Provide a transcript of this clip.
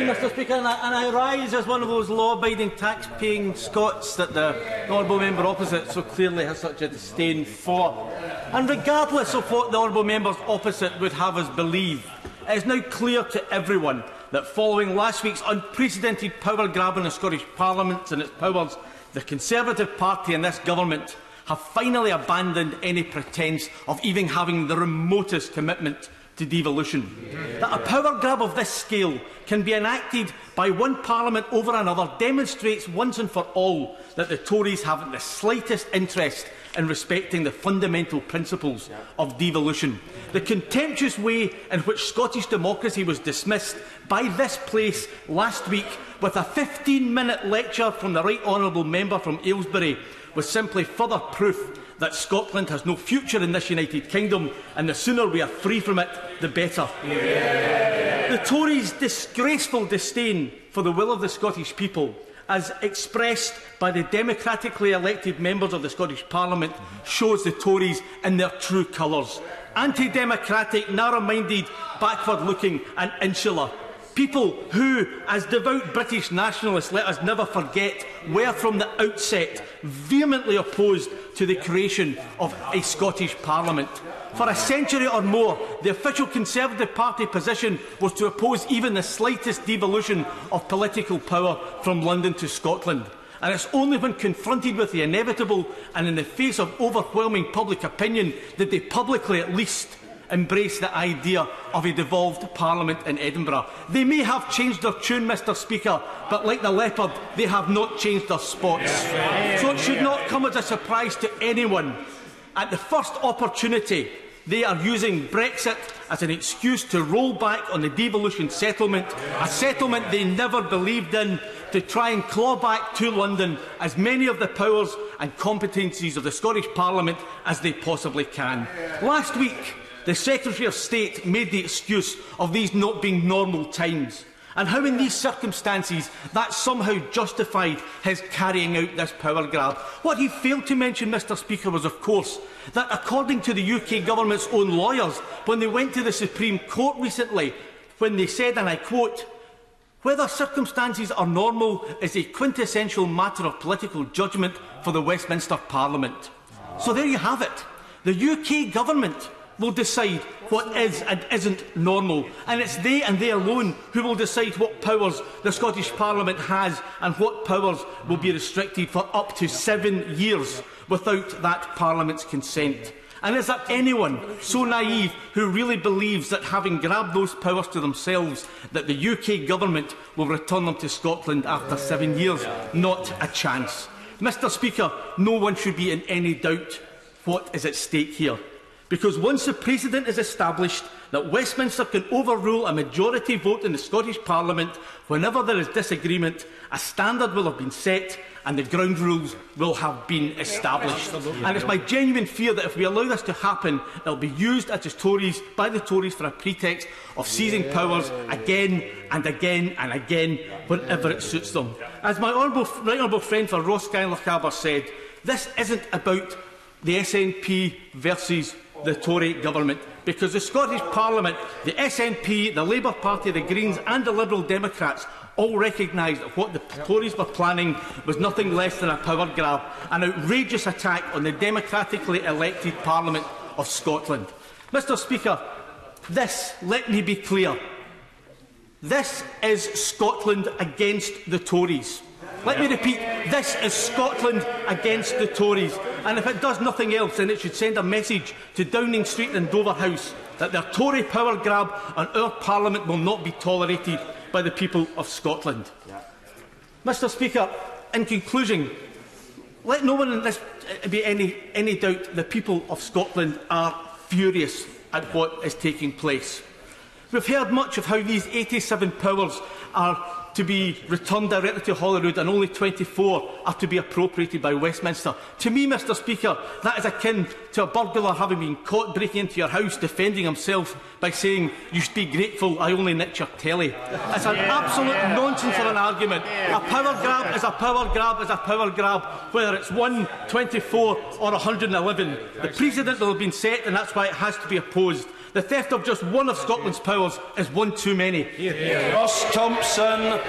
Thank you, Mr. Speaker. And I rise as one of those law-abiding, tax-paying Scots that the honourable member opposite so clearly has such a disdain for. And regardless of what the honourable members opposite would have us believe, it is now clear to everyone that following last week's unprecedented power grab in the Scottish Parliament and its powers, the Conservative Party and this government have finally abandoned any pretence of even having the remotest commitment to devolution. That a power grab of this scale can be enacted by one Parliament over another demonstrates once and for all that the Tories haven't the slightest interest in respecting the fundamental principles of devolution. The contemptuous way in which Scottish democracy was dismissed by this place last week with a 15-minute lecture from the Right Honourable Member from Aylesbury was simply further proof that Scotland has no future in this United Kingdom, and the sooner we are free from it, the better. The Tories' disgraceful disdain for the will of the Scottish people, as expressed by the democratically elected members of the Scottish Parliament, shows the Tories in their true colours. Anti-democratic, narrow-minded, backward-looking and insular. People who, as devout British nationalists, let us never forget, were from the outset vehemently opposed to the creation of a Scottish Parliament. For a century or more, the official Conservative Party position was to oppose even the slightest devolution of political power from London to Scotland. And it's only when confronted with the inevitable and in the face of overwhelming public opinion did they publicly at least embrace the idea of a devolved Parliament in Edinburgh. They may have changed their tune, Mr. Speaker, but like the leopard, they have not changed their spots. So it should not come as a surprise to anyone. At the first opportunity, they are using Brexit as an excuse to roll back on the devolution settlement, a settlement they never believed in, to try and claw back to London as many of the powers and competencies of the Scottish Parliament as they possibly can. Last week, the Secretary of State made the excuse of these not being normal times, and how in these circumstances that somehow justified his carrying out this power grab. What he failed to mention, Mr. Speaker, was of course that according to the UK Government's own lawyers, when they went to the Supreme Court recently, when they said, and I quote, "Whether circumstances are normal is a quintessential matter of political judgment for the Westminster Parliament." So there you have it. The UK Government will decide what is and isn't normal, and it's they and they alone who will decide what powers the Scottish Parliament has and what powers will be restricted for up to 7 years without that Parliament's consent. And is there anyone so naive who really believes that, having grabbed those powers to themselves, that the UK Government will return them to Scotland after 7 years? Not a chance. Mr. Speaker, no one should be in any doubt what is at stake here. Because once the precedent is established that Westminster can overrule a majority vote in the Scottish Parliament whenever there is disagreement, a standard will have been set and the ground rules will have been established. And it's my genuine fear that if we allow this to happen, it will be used as by the Tories for a pretext of seizing powers again and again and again whenever it suits them. As my right honourable friend for Ross Skyler said, this isn't about the SNP versus the Tory government, because the Scottish Parliament, the SNP, the Labour Party, the Greens and the Liberal Democrats all recognised that what the Tories were planning was nothing less than a power grab, an outrageous attack on the democratically elected Parliament of Scotland. Mr. Speaker, this, let me be clear, this is Scotland against the Tories. Let me repeat, this is Scotland against the Tories, and if it does nothing else, then it should send a message to Downing Street and Dover House that their Tory power grab on our Parliament will not be tolerated by the people of Scotland. Mr. Speaker, in conclusion, let no one in this be any doubt the people of Scotland are furious at what is taking place. We've heard much of how these 87 powers are to be returned directly to Holyrood and only 24 are to be appropriated by Westminster. To me, Mr. Speaker, that is akin to a burglar having been caught breaking into your house, defending himself by saying, "You should be grateful I only nicked your telly." It's an absolute nonsense of an argument. A power grab is a power grab is a power grab, whether it's 1, 24 or 111. The precedent will have been set, and that's why it has to be opposed. The theft of just one of Scotland's powers is one too many. Ross Thompson.